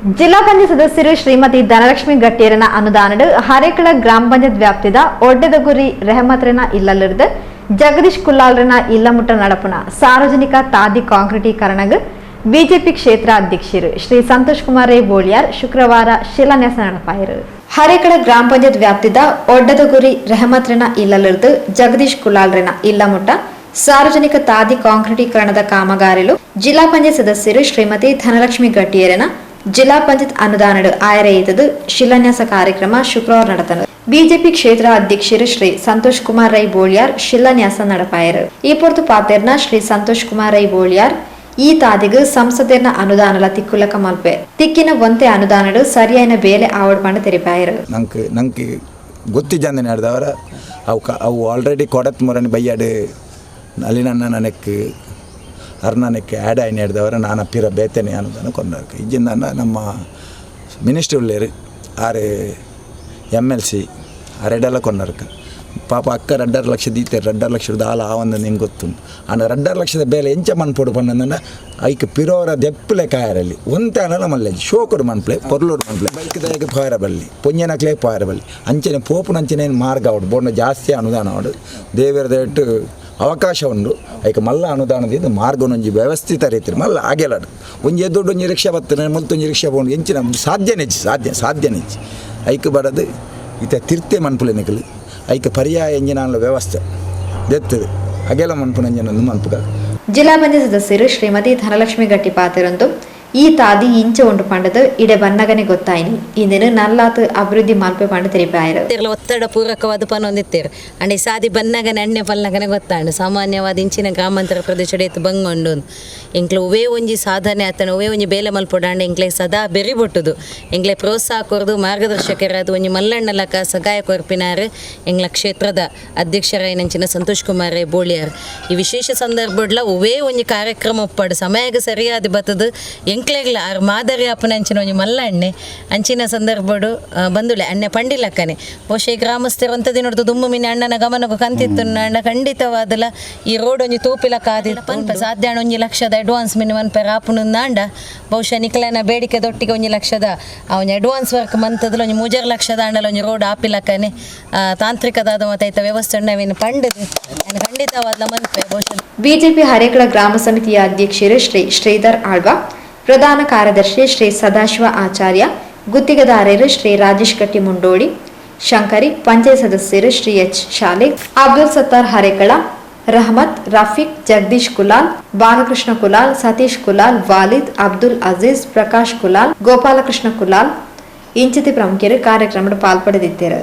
ಜಿಲ್ಲಾ ಪಂಚಾಯತ್ ಸದಸ್ಯರು ಶ್ರೀಮತಿ ಧನಲಕ್ಷ್ಮಿ ಗಟ್ಟಿಯರನ ಅನುದಾನದ ಹರೇಕಳ ಗ್ರಾಮ ಪಂಚಾಯತ್ ವ್ಯಾಪ್ತಿದ ಒಡ್ಡೆದಗುರಿ ರೆಹಮತ್ರನ ಇಲ್ಲಲಿருந்து ಜಗದೀಶ್ ಕುಲ್ಲಾಲ್ರನ ಇಲ್ಲಮುಟ್ಟ ನಡಪುನ ಸಾರ್ವಜನಿಕ ತಾದಿ ಕಾಂಕ್ರೀಟೀಕರಣಗ ಬಿಜೆಪಿ ಕ್ಷೇತ್ರ ಅಧ್ಯಕ್ಷರು ಶ್ರೀ ಸಂತೋಷ್ ಕುಮಾರ್ ರೈ ಬೋಳಿಯಾರ್ ಶುಕ್ರವಾರ ಶಿಲಾನ್ಯಾಸ ನಡಪಾಯರು. ಹರೇಕಳ ಗ್ರಾಮ ಪಂಚಾಯತ್ ವ್ಯಾಪ್ತಿದ ಒಡ್ಡೆದಗುರಿ ರೆಹಮತ್ರನ ಇಲ್ಲಲಿருந்து ಜಗದೀಶ್ ಕುಲ್ಲಾಲ್ರನ ಇಲ್ಲಮುಟ್ಟ ಸಾರ್ವಜನಿಕ ತಾದಿ ಕಾಂಕ್ರೀಟೀಕರಣದ ಕಾಮಗಾರಿಲು ಜಿಲ್ಲಾ ಪಂಚಾಯತ್ ಸದಸ್ಯರು ಶ್ರೀಮತಿ ಧನಲಕ್ಷ್ಮಿ ಗಟ್ಟಿಯರನ ಜಿಲ್ಲಾ ಪಂಚಾಯತ್ ಅನುದಾನದ ಆಯರೆಯಿತದು ಶಿಲಾನ್ಯಾಸ ಕಾರ್ಯಕ್ರಮ ಶುಕ್ರವಾರ ನಡೆದನು. ಬಿಜೆಪಿ ಕ್ಷೇತ್ರ ಅಧ್ಯಕ್ಷರು ಶ್ರೀ ಸಂತೋಷ್ ಕುಮಾರ್ ರೈ ಬೋಳಿಯಾರ್ ಶಿಲಾನ್ಯಾಸ ನಡಪಾಯರು. ಈ ಪೊರ್ತು ಪಾತೆರ್ನ ಶ್ರೀ ಸಂತೋಷ್ ಕುಮಾರ್ ರೈ ಬೋಳಿಯಾರ್ ಈ ತಾದಿಗ ಸಂಸದೆರ್ನ ಅನುದಾನಲ ತಿಕ್ಕುಲಕ ಮಲ್ಪೆ ತಿಕ್ಕಿನ ಒಂತೆ ಅನುದಾನಡು ಸರಿಯಾದ ಬೇಲೆ ಆವಡ್ಪಂಡ ತೆರಿಪಾಯರು. ನಂಗೆ ಗೊತ್ತಿದ್ದಂದೆ ನಡೆದವರ ಅವು ಆಲ್ರೆಡಿ ಕೊಡತ್ ಮುರನಿ ಬೈಯಾಡು ಅಲ್ಲಿನ ನನಕ್ಕೆ ಅರ್ನಕ್ಕೆ ಆ್ಯಡ್ ಆಯ್ನ ಹಿಡ್ದವರ ನಾನು ಪಿರ ಬೇತೇನೆ ಅನ್ನೋದನ್ನು ಕೊಂಡರ್ಕ ಇಜ್ಜಿಂದ ನಮ್ಮ ಮಿನಿಸ್ಟ್ರ್ ಉಳ್ಳೇರು ಆರು MLC ಅರೆಡೆಲ್ಲ ಕೊಂಡರ್ಕ ಪಾಪ ಅಕ್ಕ 2.5 ಲಕ್ಷ ದೀತಾರೆ 2.5 ಲಕ್ಷದ ಆಲ ಆ ಒಂದು ನಿಂಗೆ ಗೊತ್ತು ಆ 2.5 ಲಕ್ಷದ ಬೇಲೆ ಎಂಚ ಮನ್ಪೊಡು ಪಂಡ ಐಕ್ ಪಿರೋರ ದೆಪ್ಪಲೆ ಕಾಯರಲ್ಲಿ ಒಂತಾನಲ್ಲ ಮಲ್ಲೆ ಶೋಕಡು ಮನ್ಪ್ಲೆ ಪೊರ್ಲೋಡು ಮನ್ಪ್ಲೆ ಬೈಕ್ದಾಗೆ ಪಾಯರ ಬಲ್ಲಿ ಪೊಂಜನಕ್ಲೇ ಪಾಯರ ಬಲ್ಲಿ ಅಂಚನೆ ಪೋಪುನಂಚನೇನು ಮಾರ್ಗ ಅವಡು ಬೋಂಡ ಜಾಸ್ತಿ ಅನುದಾನ ಅವಡು ದೇವರದ ಇಟ್ಟು ಅವಕಾಶ ಉಂಡು ಐಕ ಮಲ್ಲ ಅನುದಾನದಿಂದ ಮಾರ್ಗನೊಂಜಿ ವ್ಯವಸ್ಥಿತ ರೀತಿ ಮಲ್ಲ ಆಗೇಲಾಡು ಒಂಜಿ ದೊಡ್ಡ ಒಂಜಿ ರಿಕ್ಷಾ ಬರ್ತದೆ ಮತ್ತೊಂಜಿ ರಿಕ್ಷಾ ಬೋದು ಎಂಚಿನ ಸಾಧ್ಯನೆ ಐಕ ಬಡದು ಈತ ತಿರ್ತೆ ಮನ್ಪುಲೆನಿಕಲು ಐಕ ಪರ್ಯಾಯ ಎಂಜಿನ ವ್ಯವಸ್ಥೆ ದೆತ್ತದು ಅಗೆಲ್ಲ ಮನ್ಪುನಂಜನನ್ನು ಮನ್ಪುಗ. ಜಿಲ್ಲಾ ಪಂಚಾಯತ್ ಸದಸ್ಯರು ಶ್ರೀಮತಿ ಧನಲಕ್ಷ್ಮಿ ಗಟ್ಟಿ ಪಾತಿರಂದು ಈ ತಾದಿ ಇಂಚ ಉಂಟು ಪಂಡದು ಇಡೆ ಬನ್ನಗನೆ ಗೊತ್ತಾಯಿನಿ ಇಂದಿನ ನಲ್ಲಾತು ಅಭಿವೃದ್ಧಿ ಮಲ್ಪೆ ಪಂಡ ತೆರಿಪಾಯರು. ಒತ್ತಡ ಪೂರಕವಾದ ಪನ ಹೊಂದಿತ್ತೇರು ಅಂಡೆ ಸಾದಿ ಬನ್ನಗನೆ ಅಣ್ಣೆ ಪಲ್ಲಗನೆ ಗೊತ್ತಾಂಡು ಸಾಮಾನ್ಯವಾದ ಇಂಚಿನ ಗ್ರಾಮಾಂತರ ಪ್ರದೇಶಡೆ ಎತ್ತು ಬಂಗೊಂಡು ಇಂಕ್ಲೆ ಉವೇ ಒಂಜಿ ಸಾಧನೆ ಆತನ ಉವೇ ಒಂಜಿ ಬೇಲೆ ಮಲ್ಪೊಡಾಂಡ ಇಂಕ್ಲೆ ಸದಾ ಬೆರಿ ಬೊಟ್ಟುದು ಇಂಕ್ಲೆ ಪ್ರೋತ್ಸಾಹ ಕೊರದು ಮಾರ್ಗದರ್ಶಕರಾದ ಒಂಜಿ ಮಲ್ಲಣ್ಣಲಕ ಸಗಾಯ ಕೊರ್ಪಿನಾರು ಎಂಗ್ಲ ಕ್ಷೇತ್ರದ ಅಧ್ಯಕ್ಷರಾಯಿನಂಚಿನ ಸಂತೋಷ್ ಕುಮಾರ್ ರೈ ಬೋಳಿಯಾರ್ ಈ ವಿಶೇಷ ಸಂದರ್ಭಡ್ಲ ಉವೇ ಒಂಜಿ ಕಾರ್ಯಕ್ರಮ ಒಪ್ಪಾಡು ಸಮಯಕ್ಕೆ ಸರಿಯಾದ ಬತ್ತದು ಎಂಕ್ಲೆಗ್ಲ ಆರು ಮಾದರಿ ಅಪ್ಪನ ಅಂಚಿನ ಒಂಜಿ ಮಲ್ಲಣ್ಣೆ ಅಂಚಿನ ಸಂದರ್ಭಡು ಬಂದುಳೆ ಅಣ್ಣೆ ಪಂಡಿಲಕ್ಕನೆ ಬಹುಶಃ ಈ ಗ್ರಾಮಸ್ಥರು ಅಂಥದ್ದು ನೋಡ್ದು ದುಮ್ಮು ಮಿನಿ ಅಣ್ಣನ ಗಮನಕ್ಕೂ ಕಂತಿತ್ತು ಅಣ್ಣ ಖಂಡಿತವಾದಲ್ಲ ಈ ರೋಡ್ ಒಂಜಿ ತೂಪಿಲಕ್ಕ ಆದಿತ್ತು ಪನ್ಪ ಸಾಧ್ಯ ಒಂಜಿ ಲಕ್ಷದ ಅಡ್ವಾನ್ಸ್ ಮಿನಿ ಮನ್ಪೆ ರಾಪುನಂದಾಂಡ ಬಹುಶಃ ನಿಕ್ಲನ ಬೇಡಿಕೆ ದೊಟ್ಟಿಗೆ ಒಂಜಿ ಲಕ್ಷದ ಅವನ ಅಡ್ವಾನ್ಸ್ ವರ್ಕ್ ಮಂತದಲ್ಲಿ ಒಂಜಿ 3 ಲಕ್ಷದ ಅಂಡಲ ಒಂಜಿ ರೋಡ್ ಆಪಿಲಕ್ಕನೆ ತಾಂತ್ರಿಕದಾದ ಮತ್ತೆ ವ್ಯವಸ್ಥೆ ನಾವೇನು ಪಂಡದು ಖಂಡಿತವಾದ ಮನ್ಪೆ ಬಹುಶಃ. ಬಿಜೆಪಿ ಹರೇಕಳ ಗ್ರಾಮ ಸಮಿತಿಯ ಅಧ್ಯಕ್ಷರು ಶ್ರೀ ಶ್ರೀಧರ್ ಆಳ್ವ, ಪ್ರಧಾನ ಕಾರ್ಯದರ್ಶಿ ಶ್ರೀ ಸದಾಶಿವ ಆಚಾರ್ಯ, ಗುತ್ತಿಗೆದಾರರು ಶ್ರೀ ರಾಜೇಶ್ ಕಟ್ಟಿ ಮುಂಡೋಡಿ, ಶಂಕರಿ, ಪಂಚಾಯತ್ ಸದಸ್ಯರು ಶ್ರೀ H. ಶಾಲಿಕ್, ಅಬ್ದುಲ್ ಸತ್ತಾರ್ ಹರೇಕಳ, ರಹಮತ್, ರಫೀಕ್, ಜಗದೀಶ್ ಕುಲಾಲ್, ಬಾಲಕೃಷ್ಣ ಕುಲಾಲ್, ಸತೀಶ್ ಕುಲಾಲ್, ವಾಲಿದ್, ಅಬ್ದುಲ್ ಅಜೀಜ್, ಪ್ರಕಾಶ್ ಕುಲಾಲ್, ಗೋಪಾಲಕೃಷ್ಣ ಕುಲಾಲ್ ಇಂಚಿತಿ ಪ್ರಮುಖರು ಕಾರ್ಯಕ್ರಮದ ಪಾಲ್ಪಡೆದಿದ್ದರು.